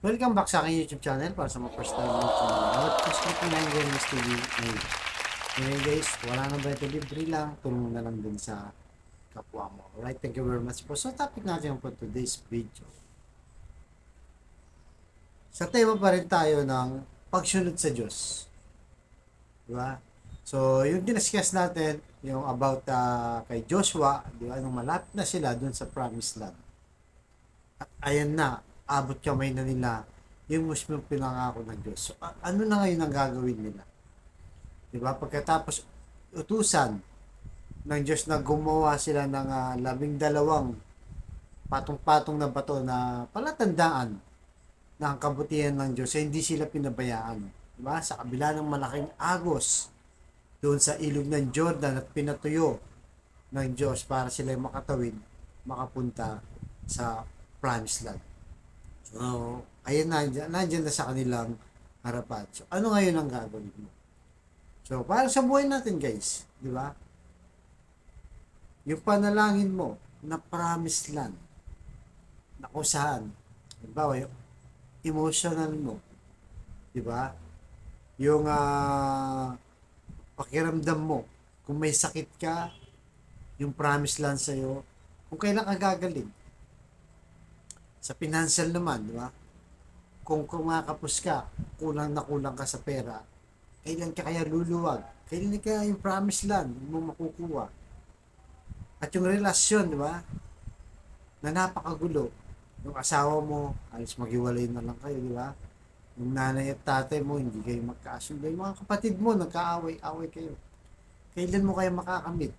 Welcome back sa aking YouTube channel para sa mga first time mo channel. Subscribe ko na yung Wellness TV. Anyway guys, wala nang beto, libre lang. Tulong na lang din sa kapwa mo. Alright, thank you very much po. So topic natin for today's video. Sa tema pa rin tayo ng pagsunod sa Diyos. Diba? So yung dinascuss natin, yung about kay Joshua, diba? Nung malapit na sila dun sa promised land. At ayan na, abot kamay na nila yung mismo pinangako ng Diyos. So, ano na ngayon ang gagawin nila? Diba? Pagkatapos utusan ng Diyos na gumawa sila ng 12 patong-patong na bato na palatandaan ng kabutihan ng Diyos, hindi sila pinabayaan. Diba? Sa kabila ng malaking agos doon sa ilog ng Jordan at pinatuyo ng Diyos para sila makatawid, makapunta sa promised land. So, ayun nandiyan na sa kanilang harapan. So, ano ngayon ang gagawin mo? So, para sa buhay natin guys, di ba? Yung panalangin mo na promised land, na kung saan, halimbawa, yung emotional mo, di ba? Yung pakiramdam mo, kung may sakit ka, yung promised land sa'yo, kung kailan ka gagaling. Sa financial naman, di ba? Kung kumakapos ka, kulang na kulang ka sa pera, kailan ka kaya luluwag? Kailan ka yung promised land mo makukuha? At yung relasyon, di ba? Na napakagulo. Yung asawa mo, alis maghiwalay na lang kayo, di ba? Yung nanay at tatay mo, hindi kayo magkasundo. Yung mga kapatid mo, nagkaaway-away kayo. Kailan mo kaya makakamit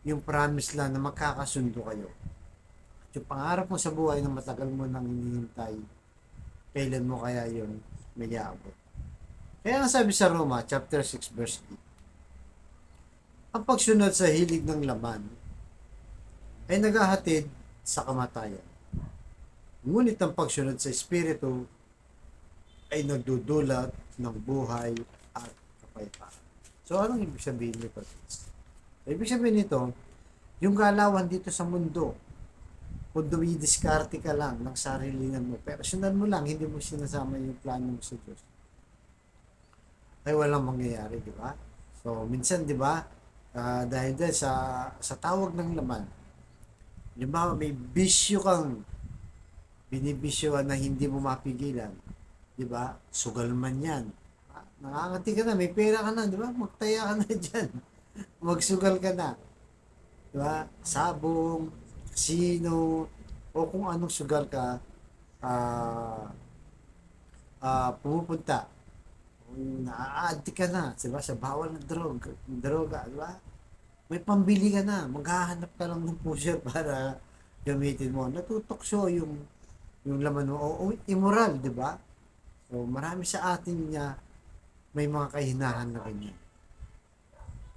yung promised land na magkakasundo kayo? At yung pangarap mo sa buhay na matagal mo nang hinihintay, kailan mo kaya yun may aabot? Kaya nga sabi sa Roma, chapter 6, verse 8, ang pagsunod sa hilig ng laman ay naghahatid sa kamatayan. Ngunit ang pagsunod sa Espiritu ay nagdudulot ng buhay at kapayapaan. So, anong ibig sabihin nito? Ibig sabihin nito, yung galawan dito sa mundo, kung dumidiskarte ka lang ng sarilingan mo, personal mo lang, hindi mo sinasama yung plano mo sa Diyos, ay walang mangyayari, di ba? So, minsan, di ba, dahil sa tawag ng laman, di ba, may bisyo kang binibisyoan na hindi mo mapigilan, di ba? Sugal man yan. Nakangati ka na, may pera ka na, di ba? Magtaya ka na dyan. Magsugal ka na. Di ba? Sabong, kasino, o kung anong sugal ka, pumupunta. Kung naa-addict ka na, di ba? Sa bawal ng droga, di ba? May pambili ka na, maghahanap ka lang ng pusher para gamitin mo. Natutokso yung laman mo, o immoral, di ba? So, marami sa atin niya may mga kahinahan na ganyan.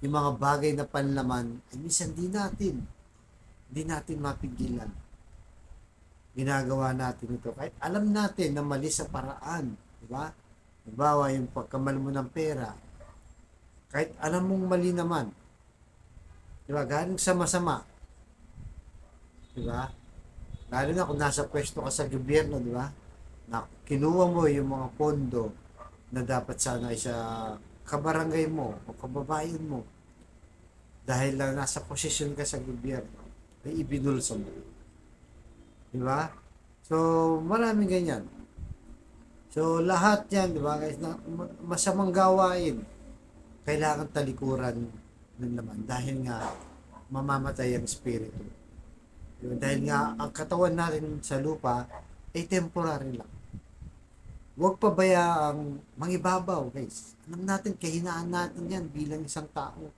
Yung mga bagay na panlaman, ay minsan di natin mapigilan. Ginagawa natin ito. Kahit alam natin na mali sa paraan, di ba? Halimbawa, yung pagkamal mo ng pera, kahit alam mong mali naman, di ba? Galing sa masama, di ba? Lalo na kung nasa pwesto ka sa gobyerno, di ba? Na kinuha mo yung mga pondo na dapat sana ay sa kabarangay mo o kababayan mo dahil lang nasa posisyon ka sa gobyerno, ay ibinulsa mo. Di ba? So, maraming ganyan. So, lahat yan, di ba guys, na masamang gawain, kailangan talikuran ng laman dahil nga mamamatay ang espiritu. Diba? Dahil nga ang katawan natin sa lupa ay temporary lang. Huwag pabayaang mangibabaw, guys. Alam natin, kahinaan natin yan bilang isang tao.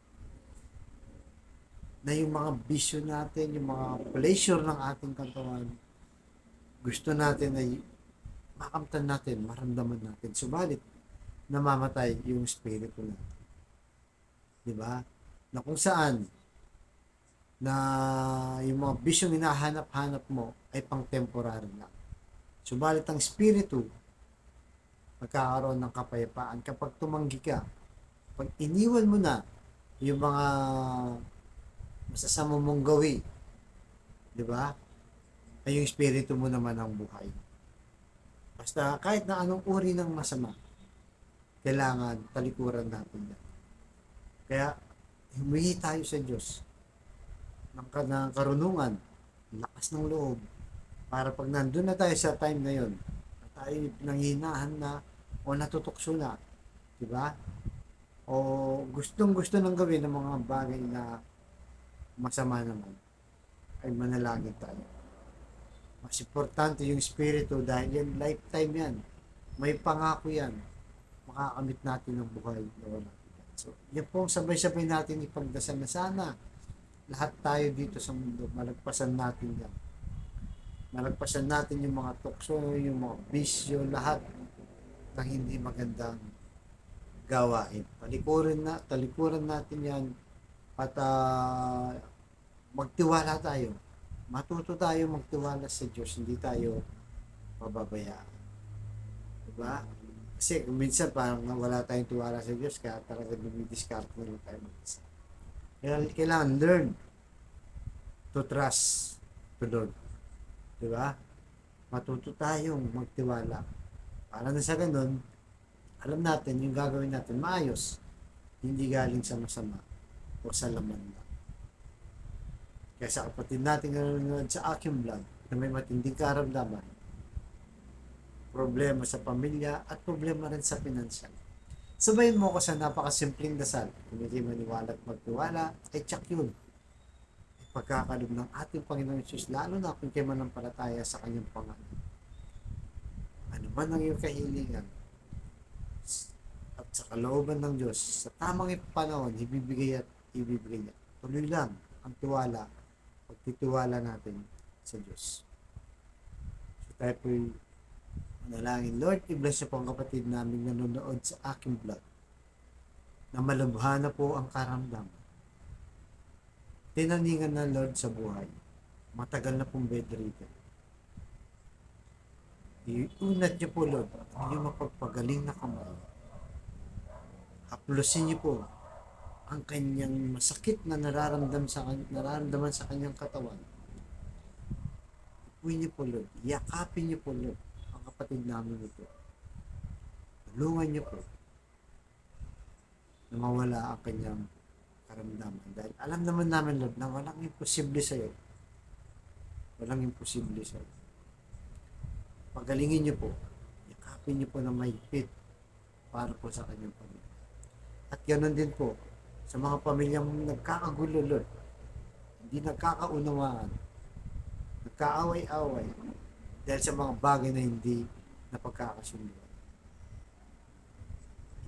Na yung mga bisyo natin, yung mga pleasure ng ating katawan, gusto natin ay makamtan natin, maramdaman natin. Subalit, namamatay yung espiritu natin. Diba? Na kung saan, na yung mga bisyong hinahanap-hanap mo ay pang temporary lang. Subalit ang espiritu, magkakaroon ng kapayapaan kapag tumanggi ka. Pag iniwan mo na yung mga masasama mong gawi, di ba? Ay yung espiritu mo naman ang buhay. Basta kahit na anong uri ng masama, kailangan talikuran natin yan. Kaya humingi tayo sa Diyos ng karunungan, lakas ng loob, para pag nandun na tayo sa time na yon, na tayo nanghihinahan na o natutukso na, di ba? O gustong gusto nang gawin ng mga bagay na masama naman, ay manalangin tayo. Mas importante yung spirito dahil yan, lifetime yan. May pangako yan. Makakamit natin ang buhay na wala. So, yan po sabay-sabay natin ipagdasal na sana lahat tayo dito sa mundo, malagpasan natin yan. Malagpasan natin yung mga tukso, yung mga bisyo, lahat ng hindi magandang gawain. Talikuran natin yan at magtiwala tayo. Matuto tayo magtiwala sa Diyos, hindi tayo pababayaan. Diba? Kasi kung minsan parang wala tayong tiwala sa Diyos, kaya talaga dumidiscard na lang tayo mag-isa. Kailangan learn to trust the Lord. Diba? Matuto tayong magtiwala. Para na sa ganun, alam natin yung gagawin natin maayos, hindi galing sa masama o sa laman lang. Kaya sa kapatid natin nanonood sa aking vlog na may matinding karamdaman, problema sa pamilya at problema rin sa pinansyal, sabayin mo ko sa napakasimpleng dasal. Kung hindi maniwala at magtiwala, ay tsak yun. Pagkakalob ng ating Panginoon Jesus, lalo na kung kayo manampalataya sa kanyang pangalan. Ano man ang iyong kahilingan, at sa kalooban ng Diyos, sa tamang panahon, ibibigay at ibibigay niya. Tuloy lang ang tiwala, pagtitiwala natin sa Diyos. So tayo po'y manalangin. Lord, i-bless niyo po ang kapatid namin nanonood sa aking vlog na malubha na po ang karamdaman. Tinaningan na Lord sa buhay. Matagal na pong bedridden. Iunat niyo po Lord ang inyong mapagpagaling na kamay. Haplusin niyo po ang kanyang masakit na nararamdaman sa kanyang katawan. Ipuin niyo po Lord. Yakapin niyo po Lord ang kapatid namin ito. Tulungan niyo po na mawala ang kanyang karamdaman. Dahil alam naman namin Lord na walang imposible sa iyo. Walang imposible sa iyo. Pagalingin niyo po. Yakapin niyo po na mahigpit para po sa kanyang pamilya. At ganoon din po sa mga pamilyang nagkakagulo Lord. Hindi nagkakaunawaan. Nagkaaway-away dahil sa mga bagay na hindi napagkakasunduan.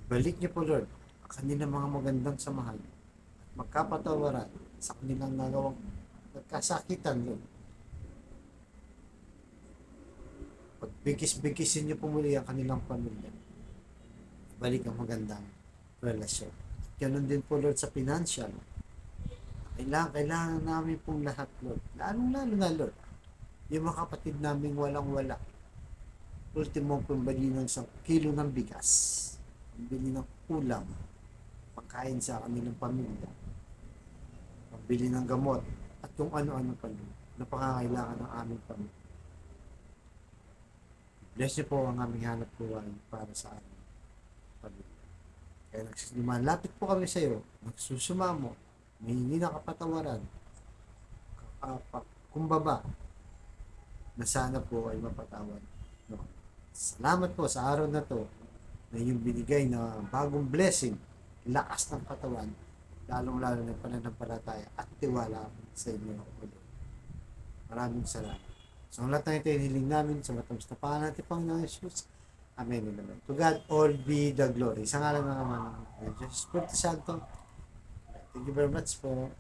Ibalik niyo po Lord ang kanilang mga magandang samahan at magkapatawaran sa kanilang nagawang nagkasakitan Lord. Pagbigis-bigisin niyo po muli ang kanilang pamilya. Balik ang magandang relasyon. At ganun din po Lord sa financial. Kailangan namin pong lahat Lord. Lalo na Lord. Yung mga kapatid namin walang-wala. Ultimo pambili ng 1 kilo ng bigas. Pambili ng ulam. Pagkain sa kanilang pamilya. Pambili ng gamot. At kung ano-ano pa na pangangailangan ng aming pamilya. Bless niyo po ang aming hanap buhay para sa aming pamilya. Kaya lumalapit po kami sa iyo, nagsusumamo, may ng kapatawaran, kumbaba, na sana po ay mapatawad. No? Salamat po sa araw na to na yung binigay na bagong blessing, lakas ng katawan, lalong-lalo na pananampalataya at tiwala sa inyo. Maraming salamat. So, ang lahat ng ito hiling namin sa matamis na pangalan natin Panginoon Jesus. Amen and amen. To God all be the glory. Sa ngalan ng Ama ng Jesus Espiritu Santo. Thank you very much po.